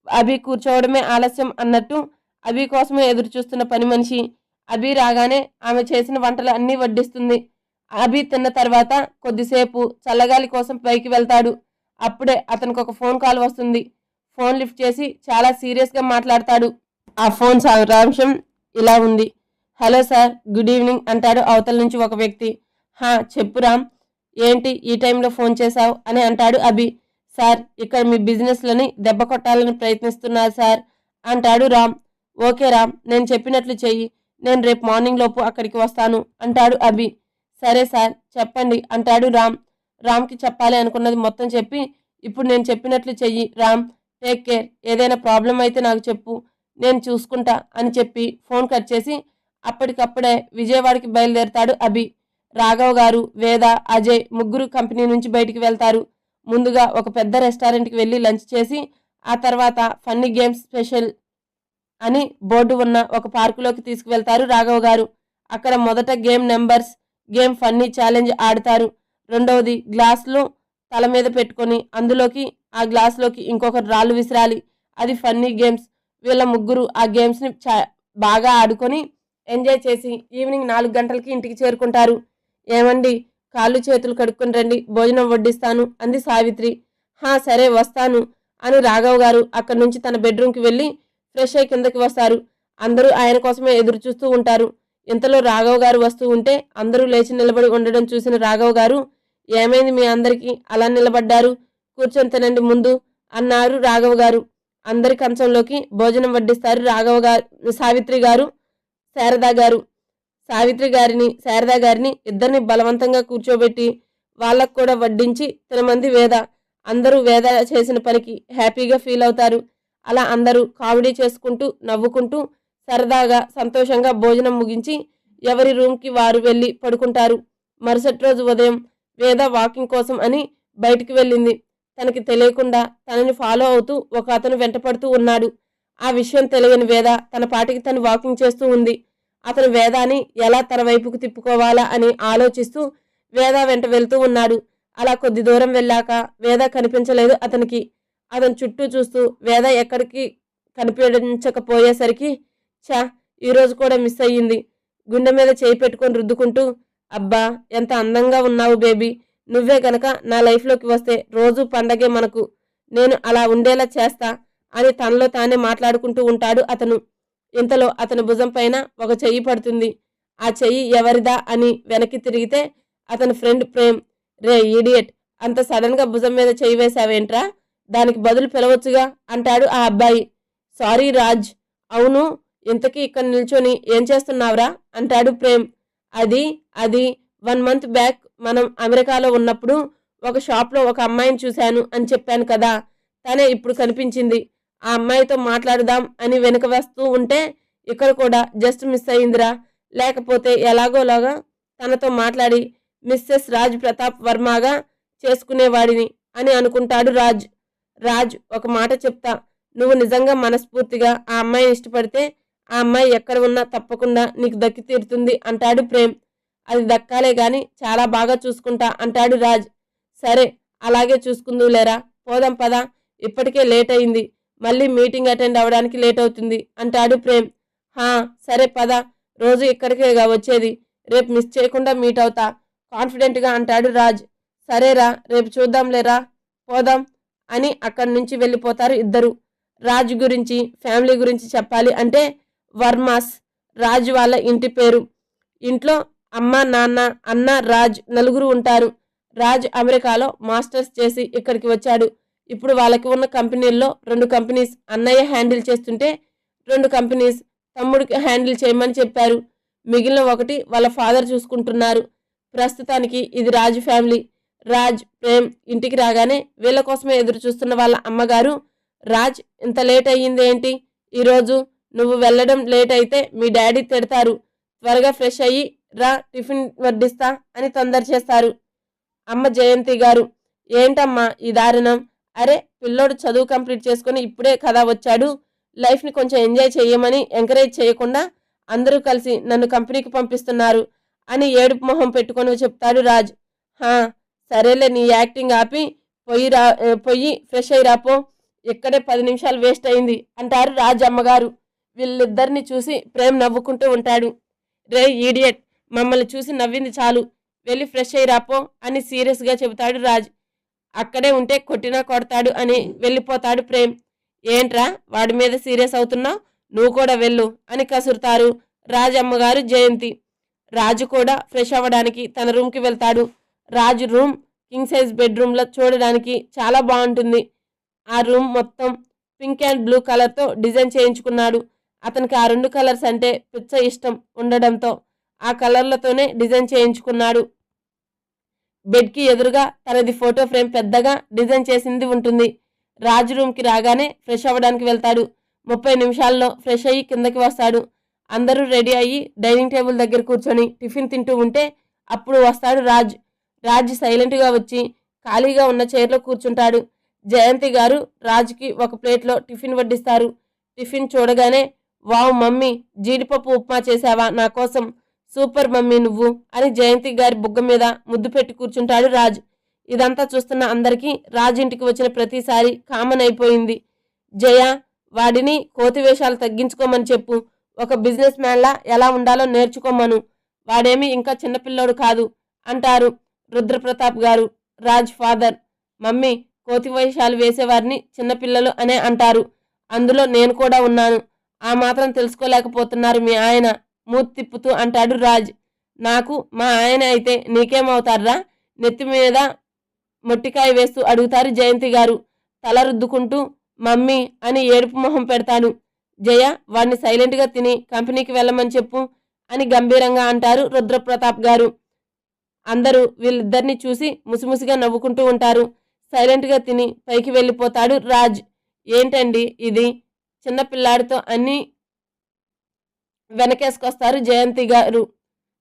అభి కూర్చోవడమే ఆలస్యం అన్నట్టు అభి కోసమే ఎదురు చూస్తున్న పని మనిషి అభి రాగానే ఆమె చేసిన వంటలు అన్నీ వడ్డిస్తుంది. అభి తిన్న తర్వాత కొద్దిసేపు చల్లగాలి కోసం పైకి వెళ్తాడు. అప్పుడే అతనికి ఒక ఫోన్ కాల్ వస్తుంది. ఫోన్ లిఫ్ట్ చేసి చాలా సీరియస్గా మాట్లాడతాడు. ఆ ఫోన్ సారాంశం ఇలా ఉంది. హలో సార్, గుడ్ ఈవినింగ్ అంటాడు అవతల నుంచి ఒక వ్యక్తి. హా చెప్పు రామ్, ఏంటి ఈ టైంలో ఫోన్ చేశావు అని అంటాడు అభి. సార్, ఇక్కడ మీ బిజినెస్లని దెబ్బ కొట్టాలని ప్రయత్నిస్తున్నారు సార్ అంటాడు రామ్. ఓకే రామ్, నేను చెప్పినట్లు చెయ్యి, నేను రేపు మార్నింగ్ లోపు అక్కడికి వస్తాను అంటాడు అభి. సరే సార్ చెప్పండి అంటాడు రామ్. రామ్కి చెప్పాలి అనుకున్నది మొత్తం చెప్పి ఇప్పుడు నేను చెప్పినట్లు చెయ్యి రామ్, టేక్ కేర్, ఏదైనా ప్రాబ్లం అయితే నాకు చెప్పు, నేను చూసుకుంటా అని చెప్పి ఫోన్ కట్ చేసి అప్పటికప్పుడే విజయవాడకి బయలుదేరతాడు అభి. రాఘవ్ గారు, వేద, అజయ్ ముగ్గురు కంపెనీ నుంచి బయటికి వెళ్తారు. ముందుగా ఒక పెద్ద రెస్టారెంట్కి వెళ్ళి లంచ్ చేసి ఆ తర్వాత ఫన్నీ గేమ్స్ స్పెషల్ అని బోర్డు ఉన్న ఒక పార్కులోకి తీసుకువెళ్తారు రాఘవ్ గారు. అక్కడ మొదట గేమ్ ఫన్నీ ఛాలెంజ్ ఆడతారు. రెండవది గ్లాసులు తల మీద పెట్టుకొని అందులోకి ఆ గ్లాసులోకి ఇంకొకరు రాళ్ళు విసిరాలి, అది ఫన్నీ గేమ్స్. వీళ్ళ ముగ్గురు ఆ గేమ్స్ని బాగా ఆడుకొని ఎంజాయ్ చేసి ఈవినింగ్ 4 గంటలకి ఇంటికి చేరుకుంటారు. ఏమండి, కాళ్ళు చేతులు కడుక్కొని రండి, భోజనం వడ్డిస్తాను అంది సావిత్రి. హా సరే వస్తాను అని రాఘవ్ గారు అక్కడి నుంచి తన బెడ్రూమ్కి వెళ్ళి ఫ్రెష్ అయి కిందకి వస్తారు. అందరూ ఆయన కోసమే ఎదురు చూస్తూ ఉంటారు. ఇంతలో రాఘవ్ గారు వస్తూ ఉంటే అందరూ లేచి నిలబడి ఉండడం చూసిన రాఘవ్ గారు, ఏమైంది మీ అందరికీ అలా నిలబడ్డారు, కూర్చొని తినండి ముందు అన్నారు రాఘవ్ గారు. అందరి కంచంలోకి భోజనం వడ్డిస్తారు సావిత్రి గారు, శారదా గారు. సావిత్రి గారిని, శారదా గారిని ఇద్దరిని బలవంతంగా కూర్చోబెట్టి వాళ్ళకు కూడా వడ్డించి తినమంది వేద. అందరూ వేద చేసిన పనికి హ్యాపీగా ఫీల్ అవుతారు. అలా అందరూ కామెడీ చేసుకుంటూ నవ్వుకుంటూ సరదాగా సంతోషంగా భోజనం ముగించి ఎవరి రూమ్కి వారు వెళ్ళి పడుకుంటారు. మరుసటి రోజు ఉదయం వేద వాకింగ్ కోసం అని బయటికి వెళ్ళింది. తనకి తెలియకుండా తనని ఫాలో అవుతూ ఒక అతను వెంటపడుతూ ఉన్నాడు. ఆ విషయం తెలియని వేద తన పాటికి తను వాకింగ్ చేస్తూ ఉంది. అతను వేదాని ఎలా తన వైపుకు తిప్పుకోవాలా అని ఆలోచిస్తూ వేద వెంట వెళ్తూ ఉన్నాడు. అలా కొద్ది దూరం వెళ్ళాక వేద కనిపించలేదు అతనికి. అతను చుట్టూ చూస్తూ వేద ఎక్కడికి కనిపించకపోయేసరికి చా, ఈరోజు కూడా మిస్ అయ్యింది. గుండె మీద చేయి పెట్టుకొని రుద్దుకుంటూ, అబ్బా ఎంత అందంగా ఉన్నావు బేబీ, నువ్వే గనక నా లైఫ్లోకి వస్తే రోజు పండగే మనకు, నేను అలా ఉండేలా చేస్తా అని తనలో తానే మాట్లాడుకుంటూ ఉంటాడు అతను. ఇంతలో అతని భుజం పైన ఒక చెయ్యి పడుతుంది. ఆ చెయ్యి ఎవరిదా అని వెనక్కి తిరిగితే అతని ఫ్రెండ్ ప్రేమ్. రే ఈడియట్, అంత సడన్గా భుజం మీద చెయ్యి వేశావేంట్రా, దానికి బదులు పిలవచ్చుగా అంటాడు ఆ అబ్బాయి. సారీ రాజ్. అవును, ఇంతకీ ఇక్కడ నిల్చొని ఏం చేస్తున్నావురా అంటాడు ప్రేమ్. అది 1 month బ్యాక్ మనం అమెరికాలో ఉన్నప్పుడు ఒక షాప్లో ఒక అమ్మాయిని చూశాను అని చెప్పాను కదా, తనే ఇప్పుడు కనిపించింది. ఆ అమ్మాయితో మాట్లాడదాం అని వెనుక వస్తూ ఉంటే ఇక్కడ కూడా జస్ట్ మిస్ అయిందిరా, లేకపోతే ఎలాగోలాగా తనతో మాట్లాడి మిస్సెస్ రాజ్ ప్రతాప్ వర్మగా చేసుకునేవాడిని అని అనుకుంటాడు రాజ్ ఒక మాట చెప్తా, నువ్వు నిజంగా మనస్ఫూర్తిగా ఆ అమ్మాయిని ఇష్టపడితే ఆ అమ్మాయి ఎక్కడ ఉన్నా తప్పకుండా నీకు దక్కి తీరుతుంది అంటాడు ప్రేమ్. అది దక్కాలే గాని చాలా బాగా చూసుకుంటా అంటాడు రాజ్. సరే అలాగే చూసుకుందులేరా, పోదాం పదా, ఇప్పటికే లేట్ అయింది, మళ్ళీ మీటింగ్ అటెండ్ అవ్వడానికి లేట్ అవుతుంది అంటాడు ప్రేమ్. హా సరే పద, రోజు ఇక్కడికేగా వచ్చేది, రేపు మిస్ చేయకుండా మీట్ అవుతా కాన్ఫిడెంట్గా అంటాడు రాజ్. సరేరా, రేపు చూద్దాంలేరా, పోదాం అని అక్కడి నుంచి వెళ్ళిపోతారు ఇద్దరు. రాజ్ గురించి ఫ్యామిలీ గురించి చెప్పాలి అంటే వర్మాస్ రాజ్ వాళ్ళ ఇంటి పేరు. ఇంట్లో అమ్మ, నాన్న, అన్న, రాజ్ నలుగురు ఉంటారు. రాజ్ అమెరికాలో మాస్టర్స్ చేసి ఇక్కడికి వచ్చాడు. ఇప్పుడు వాళ్ళకి ఉన్న కంపెనీల్లో 2 కంపెనీస్ అన్నయ్య హ్యాండిల్ చేస్తుంటే 2 కంపెనీస్ తమ్ముడికి హ్యాండిల్ చేయమని చెప్పారు. మిగిలిన ఒకటి వాళ్ళ ఫాదర్ చూసుకుంటున్నారు. ప్రస్తుతానికి ఇది రాజ్ ఫ్యామిలీ. రాజ్, ప్రేమ్ ఇంటికి రాగానే వీళ్ళ కోసమే ఎదురు చూస్తున్న వాళ్ళ అమ్మగారు, రాజ్ ఇంత లేట్ అయ్యింది ఏంటి ఈరోజు? నువ్వు వెళ్ళడం లేట్ అయితే మీ డాడీ తిడతారు. త్వరగా ఫ్రెష్ అయ్యి రా, టిఫిన్ వడ్డిస్తా అని తొందర చేస్తారు. అమ్మ జయంతి గారు, ఏంటమ్మా ఈ దారుణం? అరే, పిల్లోడు చదువు కంప్లీట్ చేసుకుని ఇప్పుడే కదా వచ్చాడు. లైఫ్ని కొంచెం ఎంజాయ్ చేయమని ఎంకరేజ్ చేయకుండా అందరూ కలిసి నన్ను కంపెనీకి పంపిస్తున్నారు అని ఏడుపు మొహం పెట్టుకొని చెప్తాడు రాజ్. సరేలే, నీ యాక్టింగ్ ఆపి పొయ్యి ఫ్రెష్ అయ్యి రాపో. ఇక్కడే 10 నిమిషాలు వేస్ట్ అయింది అంటారు రాజ్ అమ్మగారు. వీళ్ళిద్దరిని చూసి ప్రేమ్ నవ్వుకుంటూ ఉంటాడు. రే ఈడియట్, మమ్మల్ని చూసి నవ్వింది చాలు, వెళ్ళి ఫ్రెష్ అయ్యి రాపో అని సీరియస్గా చెబుతాడు రాజ్. అక్కడే ఉంటే కొట్టినా కొడతాడు అని వెళ్ళిపోతాడు ప్రేమ్. ఏంట్రా వాడి మీద సీరియస్ అవుతున్నావు, నువ్వు కూడా వెళ్ళు అని కసురుతారు రాజ్ అమ్మగారు, జయంతి. రాజు కూడా ఫ్రెష్ అవ్వడానికి తన రూమ్కి వెళ్తాడు. రాజు రూమ్ కింగ్ సైజ్ బెడ్రూమ్లో చూడడానికి చాలా బాగుంటుంది. ఆ రూమ్ మొత్తం పింక్ అండ్ బ్లూ కలర్తో డిజైన్ చేయించుకున్నాడు. అతనికి ఆ 2 కలర్స్ అంటే పిచ్చ ఇష్టం ఉండడంతో ఆ కలర్లతోనే డిజైన్ చేయించుకున్నాడు. బెడ్కి ఎదురుగా తనది ఫోటో ఫ్రేమ్ పెద్దగా డిజైన్ చేసింది ఉంటుంది. రాజు రూమ్కి రాగానే ఫ్రెష్ అవ్వడానికి వెళ్తాడు. 30 నిమిషాల్లో ఫ్రెష్ అయ్యి కిందకి వస్తాడు. అందరూ రెడీ అయ్యి డైనింగ్ టేబుల్ దగ్గర కూర్చొని టిఫిన్ తింటూ ఉంటే అప్పుడు వస్తాడు రాజ్. రాజ్ సైలెంట్గా వచ్చి ఖాళీగా ఉన్న చైర్లో కూర్చుంటాడు. జయంతి గారు రాజ్కి ఒక ప్లేట్లో టిఫిన్ వడ్డిస్తారు. టిఫిన్ చూడగానే, వావ్ మమ్మీ, జీడిపప్పు ఉప్మా చేసావా నా కోసం, సూపర్ మమ్మీ నువ్వు అని జయంతి గారి బుగ్గ మీద ముద్దు పెట్టి కూర్చుంటాడు రాజ్. ఇదంతా చూస్తున్న అందరికీ రాజ్ ఇంటికి వచ్చిన ప్రతిసారి కామన్ అయిపోయింది. జయ, వాడిని కోతి వేషాలు తగ్గించుకోమని చెప్పు, ఒక బిజినెస్ మ్యాన్లా ఎలా ఉండాలో నేర్చుకోమను, వాడేమీ ఇంకా చిన్నపిల్లోడు కాదు అంటారు రుద్రప్రతాప్ గారు, రాజ్ ఫాదర్. మమ్మీ, కోతి వేషాలు వేసేవారిని చిన్నపిల్లలు అనే అంటారు, అందులో నేను కూడా ఉన్నాను, ఆ మాత్రం తెలుసుకోలేకపోతున్నారు మీ ఆయన, మూతి తిప్పుతూ అంటాడు రాజ్. నాకు మా ఆయన అయితే నీకేమవుతారా, నెత్తి మీద మొట్టికాయ వేస్తూ అడుగుతారు జయంతి గారు. తల రుద్దుకుంటూ మమ్మీ అని ఏడుపు మొహం పెడతాడు. జయ, వాడిని సైలెంట్గా తిని కంపెనీకి వెళ్ళమని చెప్పు అని గంభీరంగా అంటారు రుద్రప్రతాప్ గారు. అందరూ వీళ్ళిద్దరిని చూసి ముసిముసిగా నవ్వుకుంటూ ఉంటారు. సైలెంట్గా తిని పైకి వెళ్ళిపోతాడు రాజ్. ఏంటండి ఇది, చిన్నపిల్లాడితో అన్నీ వెనకేసుకొస్తారు జయంతి గారు.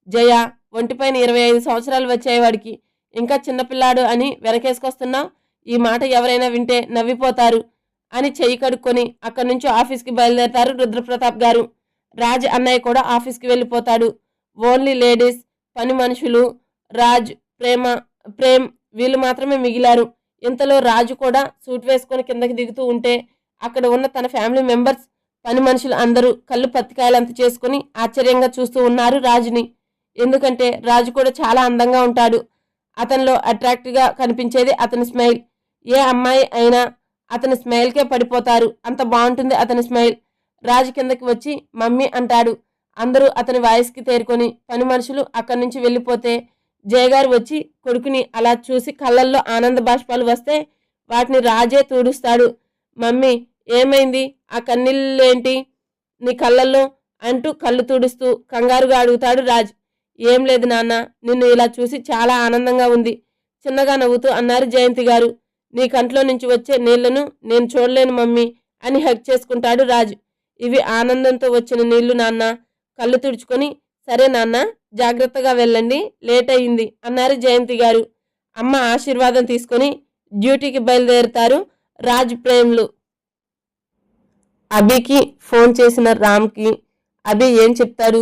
జయ, ఒంటిపైన 25 సంవత్సరాలు వచ్చాయి వాడికి, ఇంకా చిన్నపిల్లాడు అని వెనకేసుకొస్తున్నావు, ఈ మాట ఎవరైనా వింటే నవ్విపోతారు అని చెయ్యి కడుక్కొని అక్కడి నుంచి ఆఫీస్కి బయలుదేరతారు రుద్రప్రతాప్ గారు. రాజ్ అన్నయ్య కూడా ఆఫీస్కి వెళ్ళిపోతాడు. ఓన్లీ లేడీస్, పని మనుషులు, రాజ్, ప్రేమ్ వీళ్ళు మాత్రమే మిగిలారు. ఇంతలో రాజు కూడా సూట్ వేసుకొని కిందకి దిగుతూ ఉంటే అక్కడ ఉన్న తన ఫ్యామిలీ మెంబర్స్, పని మనుషులు అందరూ కళ్ళు పత్తికాయలంత చేసుకుని ఆశ్చర్యంగా చూస్తూ ఉన్నారు రాజుని. ఎందుకంటే రాజు కూడా చాలా అందంగా ఉంటాడు. అతనిలో అట్రాక్టివ్గా కనిపించేది అతని స్మైల్. ఏ అమ్మాయి అయినా అతని స్మైల్కే పడిపోతారు, అంత బాగుంటుంది అతని స్మైల్. రాజు కిందకి వచ్చి మమ్మీ అంటాడు. అందరూ అతని వాయిస్కి తేరుకొని పని మనుషులు అక్కడి నుంచి వెళ్ళిపోతే జయగారు వచ్చి కొడుకుని అలా చూసి కళ్ళల్లో ఆనంద బాష్పాలు వస్తే వాటిని రాజే తుడుస్తాడు. మమ్మీ, ఏమైంది, ఆ కన్నీళ్ళేంటి నీ కళ్ళల్లో అంటూ కళ్ళు తుడుస్తూ కంగారుగా అడుగుతాడు రాజ్. ఏం లేదు నాన్న, నిన్ను ఇలా చూసి చాలా ఆనందంగా ఉంది, చిన్నగా నవ్వుతూ అన్నారు జయంతి గారు. నీ కంట్లో నుంచి వచ్చే నీళ్లను నేను చూడలేను మమ్మీ అని హగ్ చేసుకుంటాడు రాజ్. ఇవి ఆనందంతో వచ్చిన నీళ్లు నాన్న, కళ్ళు తుడుచుకొని సరే నాన్న, జాగ్రత్తగా వెళ్ళండి, లేట్ అయ్యింది అన్నారు జయంతి గారు. అమ్మ ఆశీర్వాదం తీసుకొని డ్యూటీకి బయలుదేరుతారు రాజ్, ప్రేమ్లు. అభికి ఫోన్ చేసిన రామ్కి అభి ఏం చెప్తాడు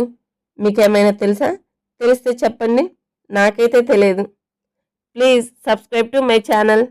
మీకేమైనా తెలుసా? తెలిస్తే చెప్పండి, నాకైతే తెలియదు. Please subscribe to my channel.